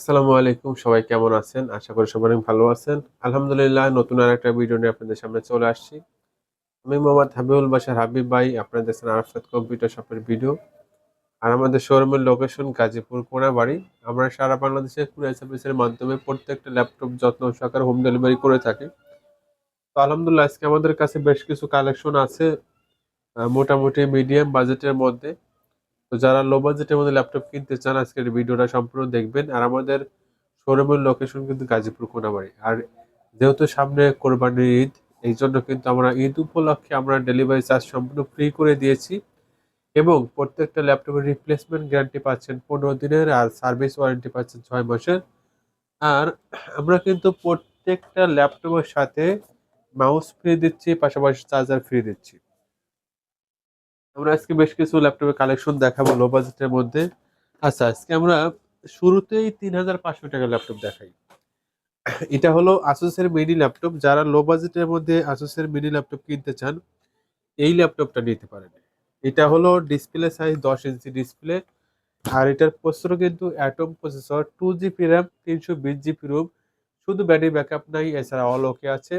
আসসালামু আলাইকুম, সবাই কেমন আছেন? আশা করি সবাই অনেক ভালো আছেন। আলহামদুলিল্লাহ, নতুন আরেকটা ভিডিও নিয়ে আপনাদের সামনে চলে আসছি। আমি মোহাম্মদ হাবিবুল বাশার হাবিব ভাই, আপনারা দেখছেন আরাফাত কম্পিউটার শপের ভিডিও। আর আমাদের শোরুমের লোকেশন গাজীপুর কোনাবাড়ি। আমরা সারা বাংলাদেশে কুরিয়ার সার্ভিসের মাধ্যমে প্রত্যেকটা ল্যাপটপ যত্ন সহকারে হোম ডেলিভারি করে থাকি। তো আলহামদুলিল্লাহ, আজকে আমাদের কাছে বেশ কিছু কালেকশন আছে, মোটামুটি মিডিয়াম বাজেটের মধ্যে। তো যারা লো বাজেটের মধ্যে ল্যাপটপ কিনতে চান, আজকের ভিডিওটা সম্পূর্ণ দেখবেন। আর আমাদের শোরুমের লোকেশন কিন্তু গাজীপুর কোনাবাড়ি। আর যেহেতু সামনে কোরবানির ঈদ, এই জন্য কিন্তু আমরা ঈদ উপলক্ষে আমরা ডেলিভারি চার্জ সম্পূর্ণ ফ্রি করে দিয়েছি। এবং প্রত্যেকটা ল্যাপটপের রিপ্লেসমেন্ট গ্যারান্টি পাচ্ছেন 15 দিনের, আর সার্ভিস ওয়ারেন্টি পাচ্ছেন 6 মাসের। আর আমরা কিন্তু প্রত্যেকটা ল্যাপটপের সাথে মাউস ফ্রি দিচ্ছি, পাশাপাশি চার্জার ফ্রি দিচ্ছি। আমরা আজকে বেশ কিছু ল্যাপটপের কালেকশন দেখাবো লো বাজেটের মধ্যে। আচ্ছা, আজকে আমরা শুরুতেই 3500 টাকা ল্যাপটপ দেখাই। এটা হলো আসুসের মিনি ল্যাপটপ। যারা লো বাজেটের মধ্যে আসুসের মিনি ল্যাপটপ কিনতে চান, এই ল্যাপটপটা নিতে পারেন। এটা হলো ডিসপ্লে সাইজ 10 ইঞ্চি ডিসপ্লে। আর এটার প্রসেসর কিন্তু atom processor, 2 GB RAM, 320 GB ROM. শুধু ব্যাটারি ব্যাকআপ নাই, এছাড়া অল ওকে আছে।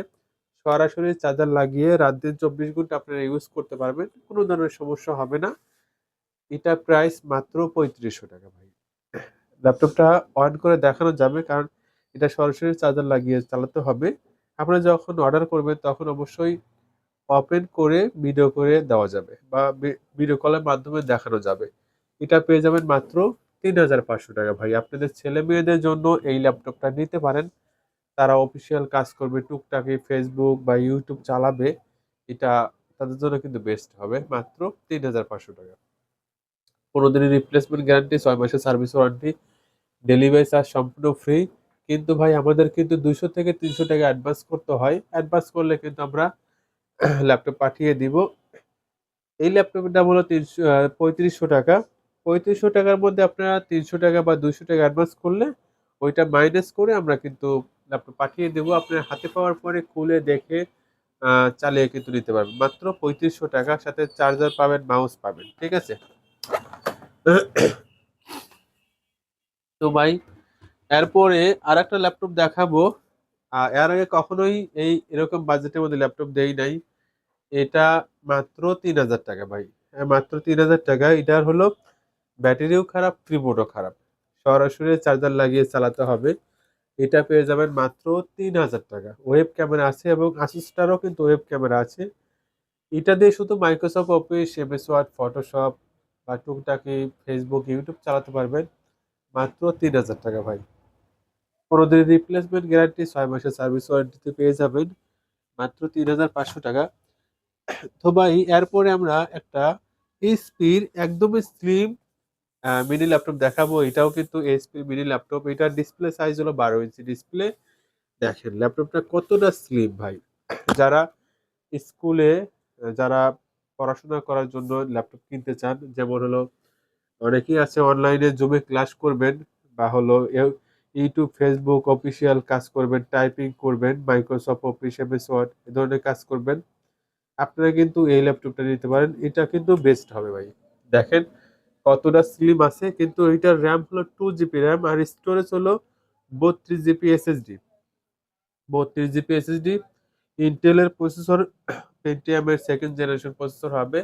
সরাসরি চার্জার লাগিয়ে রাত দিন 24 ঘন্টা আপনারা ইউজ করতে পারবেন, কোনো ধরনের সমস্যা হবে না। এটা প্রাইস মাত্র 3500 টাকা ভাই। ল্যাপটপটা অন করে দেখানো যাবে, কারণ এটা সরাসরি চার্জার লাগিয়ে চালাতে হবে। আপনারা যখন অর্ডার করবেন তখন অবশ্যই ওপেন করে ভিডিও করে দেওয়া যাবে, বা ভিডিও কলের মাধ্যমে দেখানো যাবে। এটা পেয়ে যাবেন মাত্র 3500 টাকা ভাই। আপনাদের ছেলে মেয়েদের জন্য এই ল্যাপটপটা নিতে পারেন। তারা অফিসিয়াল কাজ করবে, টুকটাকি ফেসবুক বা ইউটিউব চালাবে। এটা তাদের জন্য কিন্তু বেস্ট হবে। মাত্র 3500 টাকা। 15 দিনের রিপ্লেসমেন্ট গ্যারান্টি, 6 মাসের সার্ভিস ওয়ারেন্টি, ডেলিভারি চার্জ সম্পূর্ণ ফ্রি। কিন্তু ভাই আমাদের কিন্তু 200 থেকে 300 টাকা অ্যাডভান্স করতে হয়। অ্যাডভান্স করলে কিন্তু আমরা ল্যাপটপ পাঠিয়ে দিব। এই ল্যাপটপের দাম হলো 3500 টাকা। 3500 টাকার মধ্যে আপনারা 300 টাকা বা 200 টাকা অ্যাডভান্স করলে ওইটা মাইনাস করে আমরা কিন্তু ল্যাপটপ পাঠিয়ে দেবো। আপনার হাতে পাওয়ার পরে খুলে দেখে চালিয়ে কিন্তু নিতে পারবেন। মাত্র 3500 টাকার সাথে চার্জার পাবেন, মাউস পাবেন। ঠিক আছে। তো ভাই, এরপরে আর একটা ল্যাপটপ দেখাবো। এর আগে কখনোই এরকম বাজেটের মধ্যে ল্যাপটপ দেই নাই। এটা মাত্র 3000 টাকা ভাই। হ্যাঁ, মাত্র 3000 টাকা। এটার হলো ব্যাটারিও খারাপ, কিবোর্ডও খারাপ, সরাসরি চার্জার লাগিয়ে চালাতে হবে। এটা পেয়ে যাবেন মাত্র 3000 টাকা। ওয়েব ক্যামেরা আছে, এবং আসুসটারও কিন্তু ওয়েব ক্যামেরা আছে। এটা দিয়ে শুধু Microsoft Office, MS Word, Photoshop বা টুকটাকি ফেসবুক, ইউটিউব চালাতে পারবেন। মাত্র 3000 টাকা ভাই। 15 দিনের রিপ্লেসমেন্ট গ্যারান্টি, 6 মাসের সার্ভিস ওয়ারেন্টিতে পেয়ে যাবেন মাত্র 3500 টাকা। তো ভাই, এরপরে আমরা একটা এইচপির একদমই স্লিম মিনি ল্যাপটপ দেখাবো। এটাও কিন্তু এইচপি মিনি ল্যাপটপ। এটার ডিসপ্লে সাইজ হলো 12 ইঞ্চি ডিসপ্লে। দেখেন ল্যাপটপটা কতটা স্লিম ভাই। যারা স্কুলে যারা পড়াশোনা করার জন্য ল্যাপটপ কিনতে চান, যেমন হলো অনেকেই আছে অনলাইনে জুমে ক্লাস করবেন, বা হলো ইউটিউব, ফেসবুক অফিসিয়াল কাজ করবেন, টাইপিং করবেন, মাইক্রোসফট অফিস, এমএস ওয়ার্ড এ ধরনের কাজ করবেন, আপনারা কিন্তু এই ল্যাপটপটা নিতে পারেন। এটা কিন্তু বেস্ট হবে ভাই। দেখেন কতটা স্লিম আছে। কিন্তু এটার র্যাম হলো 2 জিবি র্যাম, আর স্টোরেজ হলো 32 জিবি এসএসডি। 32 GB SSD. ইন্টেলের প্রসেসর, পেন্টিয়ামের সেকেন্ড জেনারেশন প্রসেসর হবে।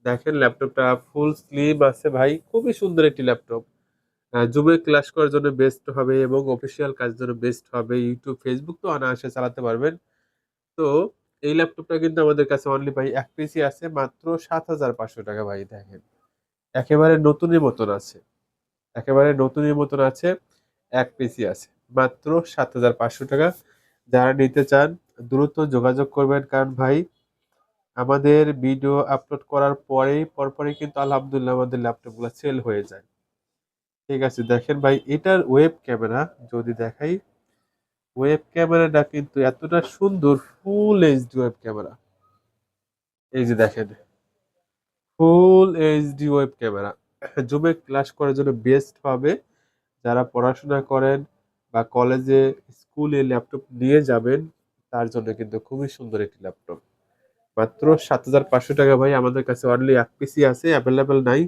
দেখেন ল্যাপটপটা ফুল স্লিম আছে ভাই, খুবই সুন্দর একটি ল্যাপটপ। জুমে ক্লাস করার জন্য বেস্ট হবে, এবং অফিসিয়াল কাজের জন্য বেস্ট হবে। ইউটিউব, ফেসবুক তো অনায়াসে চালাতে পারবেন। তো এই ল্যাপটপটা কিন্তু আমাদের কাছে অনলি ভাই এক পিসি আছে, মাত্র 7500 টাকা ভাই। দেখেন একেবারে নতুনের মতন আছে, একেবারে নতুনের মতন আছে। এক পিসি আছে, মাত্র 7500 টাকা। যারা নিতে চান দ্রুত যোগাযোগ করবেন, কারণ ভাই আমাদের ভিডিও আপলোড করার পরপরই কিন্তু আলহামদুলিল্লাহ আমাদের ল্যাপটপগুলো সেল হয়ে যায়। ঠিক আছে। দেখেন ভাই, এটার ওয়েব ক্যামেরা যদি দেখাই, ওয়েব ক্যামেরাটা কিন্তু এতটা সুন্দর, ফুল এইচডি ওয়েব ক্যামেরা। এই যে দেখেন, ফুল এইচডি ওয়েব ক্যামেরা। জুমে ক্লাস করার জন্য বেস্ট হবে। যারা পড়াশোনা করেন বা কলেজে, স্কুলে ল্যাপটপ নিয়ে যাবেন, তার জন্য কিন্তু খুবই সুন্দর একটি ল্যাপটপ। মাত্র 7500 টাকা ভাই। আমাদের কাছে অনলি এক পিসি আছে, অ্যাভেলেবেল নাই।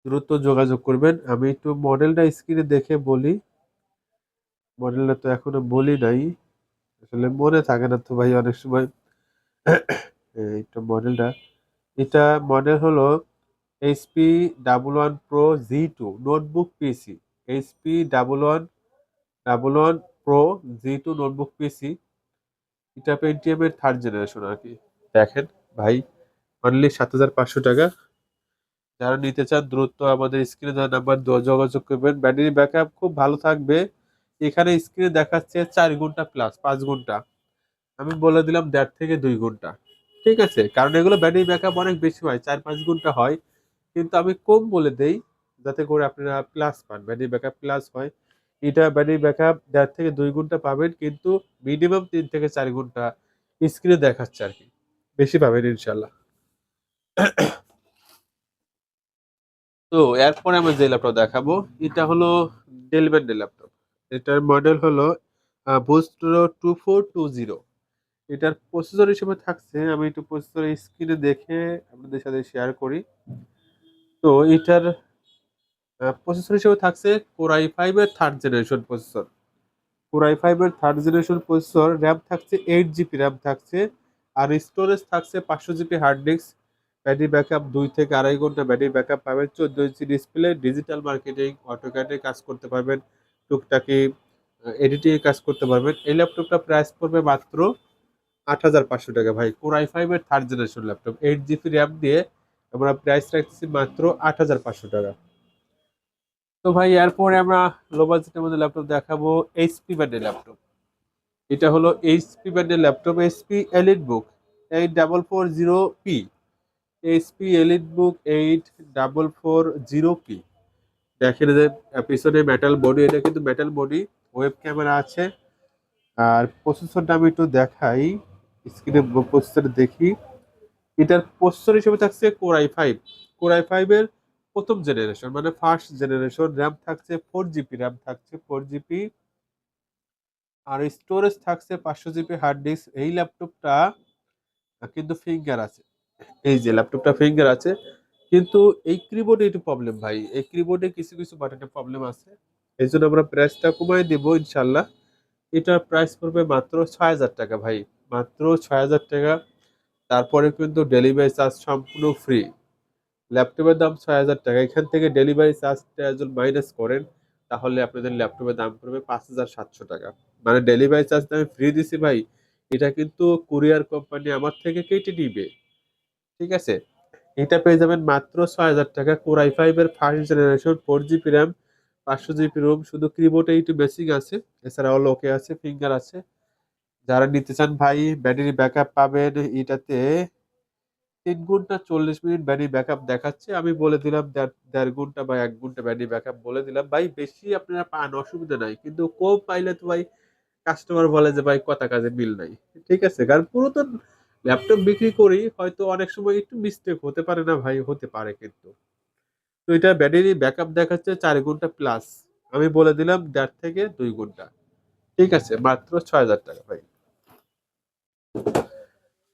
দ্রুত যোগাযোগ করবেন। আমি একটু মডেলটা স্ক্রিনে দেখে বলি। মডেলটা তো এখনো বলি নাই, আসলে মনে থাকে না তো ভাই অনেক সময়। এইটা মডেলটা, এটা মডেল হলো এইচপি $11 Pro Z2 নোটবুক পিসি। HP11 Pro Z2 নোটবুক পিসি। এটা পেন্টিয়াম এর 3rd জেনারেশন আর কি। দেখেন ভাই, অনলি 7,500 টাকা। যারা নিতে চান দ্রুত আমাদের স্ক্রিনে দেওয়া নাম্বার যোগাযোগ করবেন। ব্যাটারি ব্যাকআপ খুব ভালো থাকবে। এখানে স্ক্রিনে দেখাচ্ছে 4 ঘন্টা প্লাস 5 ঘন্টা, আমি বলে দিলাম 1.5 থেকে 2 ঘন্টা। ঠিক আছে, কারণ এগুলো ব্যাটারি ব্যাকআপ অনেক বেশি হয়, 4-5 ঘন্টা হয়, কিন্তু আমি কম বলে দেই যাতে করে আপনারা প্লাস পান, ব্যাটারি ব্যাকআপ প্লাস হয়। এটা ব্যাটারি ব্যাকআপ 1.5 থেকে 2 ঘন্টা পাবেন, কিন্তু মিনিমাম 3 থেকে 4 ঘন্টা স্ক্রিনে দেখাচ্ছে আর কি, বেশি পাবেন ইনশাল্লাহ। তো এরপরে আমি যে ল্যাপটপ দেখাবো, এটা হলো ডেলম্যান্ডের ল্যাপটপ। এটার মডেল হলো বুস্ট্রো 2420। এটার প্রসেসর হিসেবে থাকছে, আমি একটু প্রসেসর স্ক্রিনে দেখে আপনাদের সাথে শেয়ার করি। তো এটার প্রসেসর হিসেবে থাকছে কোর i5 এর 3rd generation processor. Core i5 এর 3rd জেনারেশন প্রসেসর, র্যাম থাকছে 8 জিবি র্যাম থাকছে, আর স্টোরেজ থাকছে 500 GB hard disk. Battery backup 2 থেকে 2.5 ঘন্টা ব্যাটারি ব্যাকআপ পাবেন। 14 ইঞ্চি ডিসপ্লে, ডিজিটাল মার্কেটিং, অটোক্যাডে কাজ করতে পারবেন, টুকটাকি এডিটিং এ কাজ করতে পারবেন। এই ল্যাপটপটা প্রাইস পড়বে মাত্র 8,500 টাকা ভাই। কোর i5 এর 3rd generation laptop, 8 GB RAM দিয়ে আমরা প্রাইস রাখছি মাত্র 8,500 টাকা। তো ভাই এরপরে আমরা লো বাজেটের মধ্যে ল্যাপটপ দেখাবো, এইচপি ব্র্যান্ডের ল্যাপটপ। এটা হলো এইচপি ব্র্যান্ডের ল্যাপটপ, এইচপি এলিট বুক 8440P। এইচপি এলিট বুক 8440P। দেখেন যে পিছনে মেটাল বডি, এটা কিন্তু মেটাল বডি, ওয়েব ক্যামেরা আছে। আর প্রসেসরটা আমি একটু দেখাই, স্ক্রিনে প্রসেসর দেখি। এটার প্রসেসর হিসেবে থাকছে কোর i5। কোর i5 এর 1ম জেনারেশন, মানে 1st জেনারেশন। র্যাম থাকছে 4 জিবি র্যাম থাকছে 4 জিবি, আর স্টোরেজ থাকছে 500 জিবি হার্ড ডিস্ক। এই ল্যাপটপটা কিন্তু ফিঙ্গার আছে, এই যে ল্যাপটপটা ফিঙ্গার আছে, কিন্তু এই কিবোর্ডে একটু প্রবলেম ভাই, এই কিবোর্ডে কিছু কিছু বাটনে প্রবলেম আছে। এই জন্য আমরা প্রাইসটা কমাই দেব ইনশাল্লাহ। এটার প্রাইস পড়বে মাত্র 6,000 টাকা ভাই, মাত্র 6,000 টাকা। তারপরে কিন্তু ডেলিভারি চার্জ সম্পূর্ণ ফ্রি। ল্যাপটপের দাম 6,000 টাকা, এখান থেকে ডেলিভারি চার্জটা যদি মাইনাস করেন, তাহলে আপনাদের ল্যাপটপের দাম পড়বে 5,700 টাকা। মানে ডেলিভারি চার্জটা আমি ফ্রি দিছি ভাই, এটা কিন্তু কুরিয়ার কোম্পানি আমার থেকে কেটে নিবে। ঠিক আছে, এটা পেয়ে যাবেন মাত্র 6,000 টাকা। কোর i5 এর 1st generation, 4 GB RAM, 500 GB ROM, শুধু কিবোর্ডে একটু বেসিক আছে, এছাড়া অল ওকে আছে, ফিঙ্গার আছে। যারা নিতে চান ভাই, ব্যাটারি ব্যাকআপ পাবেন এটাতে 3 ঘন্টা 40 মিনিট ব্যাটারি ব্যাকআপ দেখাচ্ছে। আমি বলে দিলাম 1.5 ঘন্টা বা 1 ঘন্টা ব্যাটারি ব্যাকআপ বলে দিলাম ভাই, বেশি আপনারা পান অসুবিধা নাই, কিন্তু কম পাইলে তো ভাই কাস্টমার বলে যে ভাই কথা কাজে মিল নাই। ঠিক আছে, কারণ পুরাতন ল্যাপটপ বিক্রি করি, হয়তো অনেক সময় একটু মিস্টেক হতে পারে না ভাই, হতে পারে কিন্তু। তো এটা ব্যাটারি ব্যাকআপ দেখাচ্ছে 4 ঘন্টা প্লাস, আমি বলে দিলাম 1.5 থেকে 2 ঘন্টা। ঠিক আছে, মাত্র 6,000 টাকা ভাই।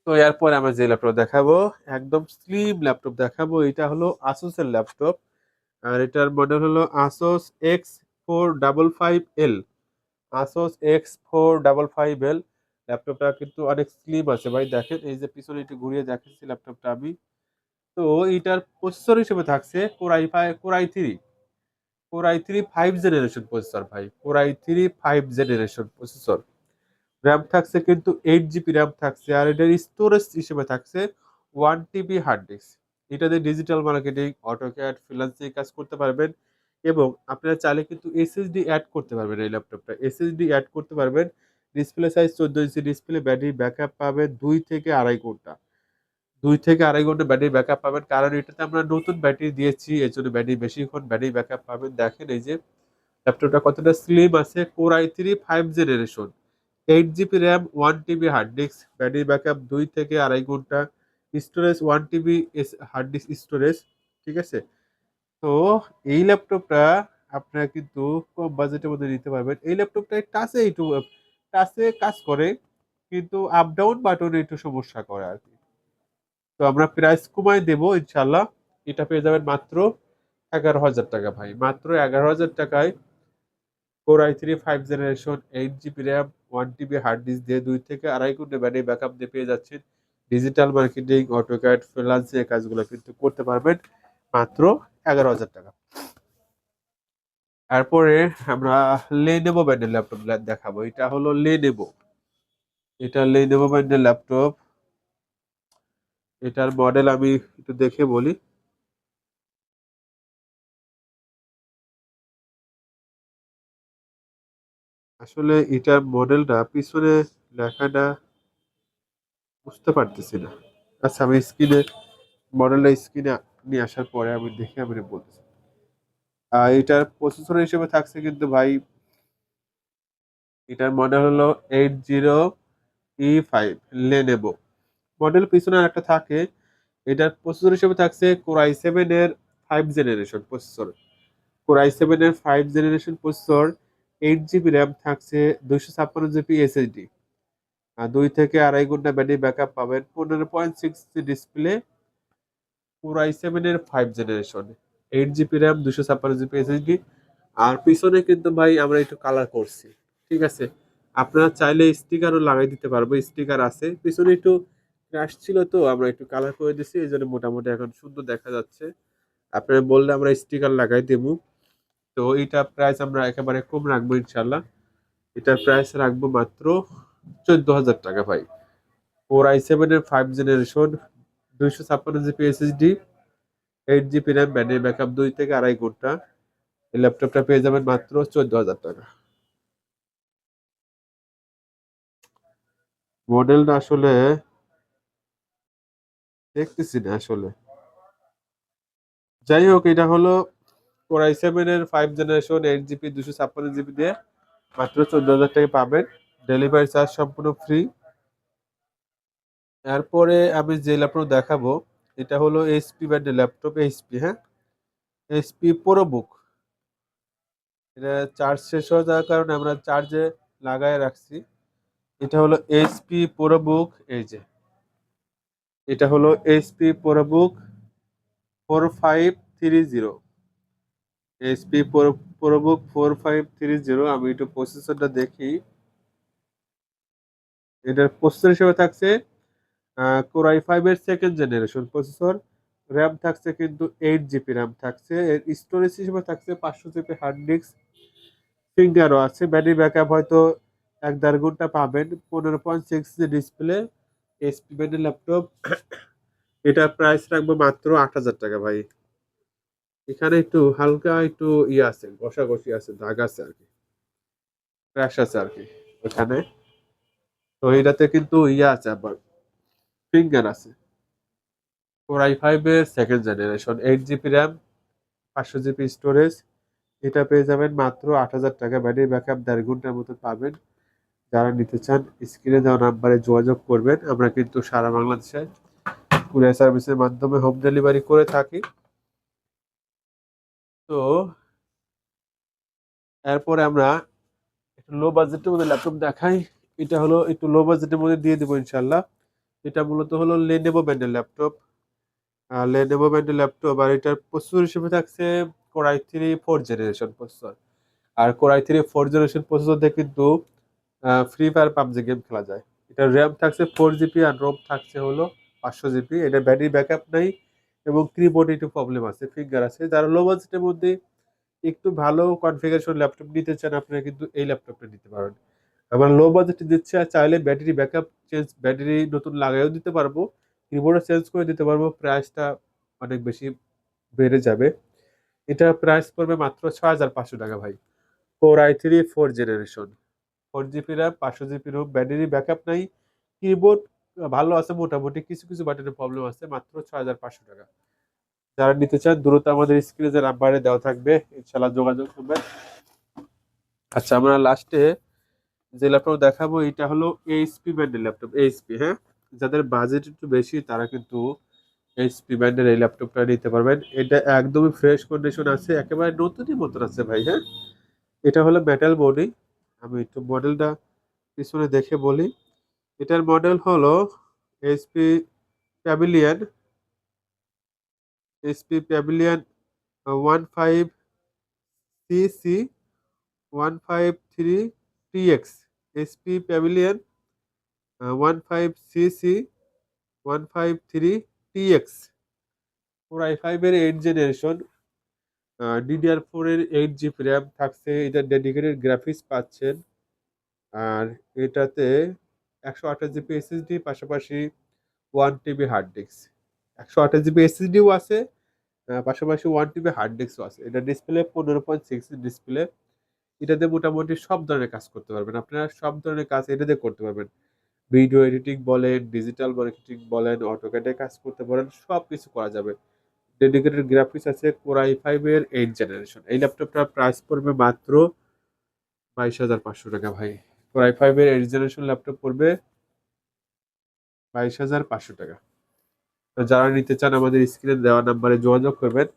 তো এরপর আমরা যে ল্যাপটপ দেখাবো, একদম স্লিম ল্যাপটপ দেখাবো। এটা হলো আসুস এর ল্যাপটপ, আর এটার মডেল হলো আসোস X4555L। আসোস X4555L। ল্যাপটপটা কিন্তু অনেক স্লিম আছে ভাই, দেখেন এই যে পিছনে একটু ঘুরিয়ে দেখাচ্ছি ল্যাপটপটা আমি। তো এটার প্রসেসর হিসেবে থাকছে core i3 5th generation processor ভাই, core i3 5th generation processor. RAM থাকছে কিন্তু 8 জিবি র্যাম থাকছে, আর এটার স্টোরেজ হিসেবে থাকছে 1 TB হার্ড ডিস্ক। এটাতে ডিজিটাল মার্কেটিং, অটোক্যাড, ফ্রিল্যান্সিং কাজ করতে পারবেন, এবং আপনারা চাইলে কিন্তু এসএসডি অ্যাড করতে পারবেন। এই ল্যাপটপটা এসএসডি অ্যাড করতে পারবেন। Display size 14 inch display, battery backup পাবেন 2 থেকে 2.5 ঘন্টা। 2 থেকে 2.5 ঘন্টা ব্যাটারি ব্যাকআপ পাবেন, কারণ এটাতে আমরা নতুন ব্যাটারি দিয়েছি, এর জন্য ব্যাটারি বেশিক্ষণ ব্যাটারি ব্যাকআপ পাবেন। দেখেন এই যে ল্যাপটপটা কতটা স্লিম আছে, core i3 5th generation, 8 GB RAM, 1 TB hard disk, battery backup 2 থেকে 2.5 ঘন্টা, storage 1 TB hard disk storage. ঠিক আছে, তো এই ল্যাপটপটা আপনারা কিন্তু কম বাজেটের মধ্যে নিতে পারবেন। এই ল্যাপটপটা টাচে কাজ করে, কিন্তু আপ ডাউন বাটনে একটু সমস্যা করে আর কি। তো আমরা প্রাইস কমাই দেব ইনশাল্লাহ। এটা পেয়ে যাবেন মাত্র 11,000 টাকা ভাই, মাত্র 11,000 টাকায় Core i3 5 generation 8 GB RAM 1 TB hard disk দিয়ে 2 থেকে 2.5 ঘন্টা ব্যাটারি ব্যাকআপ দিয়ে পেয়ে যাচ্ছেন। ডিজিটাল মার্কেটিং, অটোক্যাড, ফ্রিল্যান্সিং এই কাজগুলো কিন্তু করতে পারবেন মাত্র 11,000 টাকা। তারপরে আমরা লেনোভো ব্র্যান্ডের ল্যাপটপ দেখাবো। এটা হলো লেনোভো, এটা লেনোভো ব্র্যান্ডের ল্যাপটপ। এটার মডেল আমি একটু দেখে বলি। আসলে এটার মডেলটা পিছনে লেখাটা বুঝতে পারতেছি না। আচ্ছা, আমি স্ক্রিনে মডেলটা স্ক্রিনে নিয়ে আসার পরে আমি দেখে আমি বলতেছি। এটার প্রসেসর হিসেবে থাকছে কিন্তু ভাই, এটার মডেল হলো 80E5 লেনেভো মডেল। পিছনে একটা থাকে। এটার প্রসেসর হিসেবে থাকছে Core i7 এর 5 জেনারেশন প্রসেসর। Core i7 এর 5 জেনারেশন প্রসেসর, 8 জিবি র্যাম থাকছে, 256 জিবি এসএসডি, আর 2 থেকে 2.5 ঘন্টা ব্যাটারি ব্যাকআপ পাবেন, 15.6 ডিসপ্লে। Core i7 এর 5 generation, 8 GB RAM, 256 GB SSD. আর পিছনে কিন্তু ভাই আমরা একটু কালার করছি, ঠিক আছে। আপনারা চাইলে স্টিকারও লাগাই দিতে পারবো, স্টিকার আছে। পিছনে একটু ক্র্যাশ ছিল তো আমরা একটু কালার করে দিছি, এই জন্য মোটামুটি এখন সুন্দর দেখা যাচ্ছে। আপনারা বললে আমরা স্টিকার লাগাই দেবো। তো এইটা প্রাইস আমরা একেবারে কম রাখবো ইনশাল্লাহ। এটার প্রাইস রাখবো মাত্র 14,000 টাকা ভাই। Core i7 এর 5 generation, 256 GB SSD, 8 GB RAM, battery backup 2 থেকে 2.5 ঘন্টা। এই ল্যাপটপটা পেয়ে যাবেন মাত্র 14,000 টাকা। মডেলটা আসলে দেখতেছি না আসলে। যাই হোক, এটা হলো Core i7 এর 5 জেনারেশন 8 জিবি 256 জিবি দিয়ে মাত্র 14,000 টাকা পাবেন। ডেলিভারি চার্জ সম্পূর্ণ ফ্রি। এরপরে আমি যে ল্যাপটপ দেখাবো, এটা হলো এইচপি ব্র্যান্ডের ল্যাপটপ। এইচপি, হ্যাঁ, এইচপি প্রোবুক। এটা চার্জ শেষ হয়ে যাওয়ার কারণে আমরা চার্জে লাগায় রাখছি। এটা হলো এইচপি প্রোবুক। এই যে এটা হলো এইচপি প্রোবুক 4530। HP ProBook 4530। আমি একটু প্রসেসরটা দেখি। এটার প্রসেসর হিসেবে থাকছে Core i5 এর 2nd জেনারেশন প্রসেসর। র্যাম থাকছে কিন্তু 8 জিবি র্যাম থাকছে। এর স্টোরেজ হিসেবে থাকছে 500 জিবি হার্ড ডিস্ক। ফিঙ্গারও আছে। ব্যাটারি ব্যাকআপ হয়তো 1-1.5 ঘন্টা পাবেন। 15.6 ডিসপ্লে। এইচপি ব্র্যান্ডের ল্যাপটপ। এটা প্রাইস রাখবো মাত্র 8,000 টাকা ভাই। এখানে একটু হালকা একটু ইয়ে আছে, ঘষাঘষি আছে, দাগ আছে আর কি, ক্র্যাশ আছে আর কি ওখানে। তো এটাতে কিন্তু ইয়ে আছে, আবার ফিঙ্গার আছে। Core i5 এর 2nd generation, 8 GB RAM, 500 GB storage. এটা পেয়ে যাবেন মাত্র 8,000 টাকা। ব্যাটারি ব্যাকআপ 1.5 ঘন্টার মতো পাবেন। যারা নিতে চান স্ক্রিনে দেওয়া নাম্বারে যোগাযোগ করবেন। আমরা কিন্তু সারা বাংলাদেশে কুরিয়ার সার্ভিসের মাধ্যমে হোম ডেলিভারি করে থাকি। তো এরপরে আমরা একটু লো বাজেটের মধ্যে ল্যাপটপ দেখাই। এটা হলো একটু লো বাজেটের মধ্যে দিয়ে দেবো ইনশাল্লাহ। এটা মূলত হলো লেনোভো ব্র্যান্ডের ল্যাপটপ। লেনোভো ব্র্যান্ডের ল্যাপটপ, আর এটার প্রসেসর হিসেবে থাকছে Core i3 4 জেনারেশন প্রসেসর। আর Core i3 4 জেনারেশন প্রসেসর দিয়ে কিন্তু ফ্রি ফায়ার পাবজি গেম খেলা যায়। এটা র্যাম থাকছে 4 জিবি, আর রোম থাকছে হলো 500 জিবি। এটা ব্যাটারি ব্যাকআপ নাই এবং কিবোর্ডে একটু প্রবলেম আছে, ফিঙ্গার আছে। যারা লো বাজেটের মধ্যে একটু ভালো কনফিগারেশন ল্যাপটপ নিতে চান, আপনারা কিন্তু এই ল্যাপটপটা নিতে পারেন। আমার লো বাজেটে দিচ্ছে, আর চাইলে ব্যাটারি ব্যাকআপ চেঞ্জ, ব্যাটারি নতুন লাগাইও দিতে পারবো, কিবোর্ডও চেঞ্জ করে দিতে পারবো। প্রাইসটা অনেক বেশি বেড়ে যাবে। এটা প্রাইস পড়বে মাত্র 6,500 টাকা ভাই। Core i3 4 generation, 4 GB RAM, 500 GB ROM, battery backup নাই, কিবোর্ড ভালো আছে মোটামুটি, কিছু কিছু বাটনের প্রবলেম আছে। মাত্র 6,500 টাকা। যারা নিতে চান দ্রুত আমাদের স্ক্রিনে যে নাম্বারে দেওয়া থাকবে ইনশাল্লাহ যোগাযোগ করবেন। আচ্ছা, আমরা লাস্টে যে ল্যাপটপ দেখাবো, এটা হলো এইচপি ব্র্যান্ডের ল্যাপটপ। এইচপি, হ্যাঁ, যাদের বাজেট একটু বেশি তারা কিন্তু এইচপি ব্র্যান্ডের এই ল্যাপটপটা নিতে পারবেন। এটা একদমই ফ্রেশ কন্ডিশন আছে, একেবারে নতুনই মতন আছে ভাই, হ্যাঁ। এটা হলো মেটাল বডি। আমি একটু মডেলটা পিছনে দেখে বলি। এটার মডেল হলো HP pavilion. HP pavilion 15cc 153TX SP Pavilion 15cc 153TX Core i5 এর 8 জেনারেশন, DDR4 এর 8 GB র্যাম থাকছে, এটা ডেডিকেটেড গ্রাফিক্স পাচ্ছেন। আর এটাতে 128 GB SSD, পাশাপাশি 1 TB হার্ড ডিস্ক। 128 GB SSDও আছে, পাশাপাশি 1 TB হার্ড ডিস্কও আছে। এটা ডিসপ্লে 15.6 ডিসপ্লে। এটাতে মোটামুটি সব ধরনের কাজ করতে পারবেন, আপনারা সব ধরনের কাজ এটাতে করতে পারবেন। ভিডিও এডিটিং বলেন, ডিজিটাল মার্কেটিং বলেন, অটোক্যাডে কাজ করতে পারেন, সব কিছু করা যাবে। ডেডিকেটেড গ্রাফিক্স আছে, কোর i5 এর 8 জেনারেশন। এই ল্যাপটপটার প্রাইস পড়বে মাত্র 22,500 টাকা ভাই। কোর i5 এর 8 জেনারেশন ল্যাপটপ পড়বে 22,500 টাকা। তো যারা নিতে চান আমাদের স্ক্রিনে দেওয়া নাম্বারে যোগাযোগ করবেন।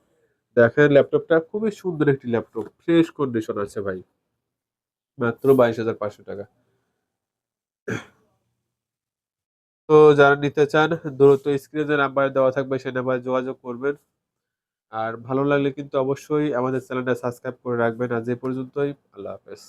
দেখেন ল্যাপটপটা খুবই সুন্দর একটি ল্যাপটপ, ফ্রেশ কন্ডিশন আছে ভাই, মাত্র 22,500 টাকা। তো যারা নিতে চান দ্রুত স্ক্রিনে যে নাম্বার দেওয়া থাকবে সেই নাম্বারে যোগাযোগ করবেন। আর ভালো লাগলে কিন্তু অবশ্যই আমাদের চ্যানেলটা সাবস্ক্রাইব করে রাখবেন। আজ এই পর্যন্তই, আল্লাহ হাফেজ।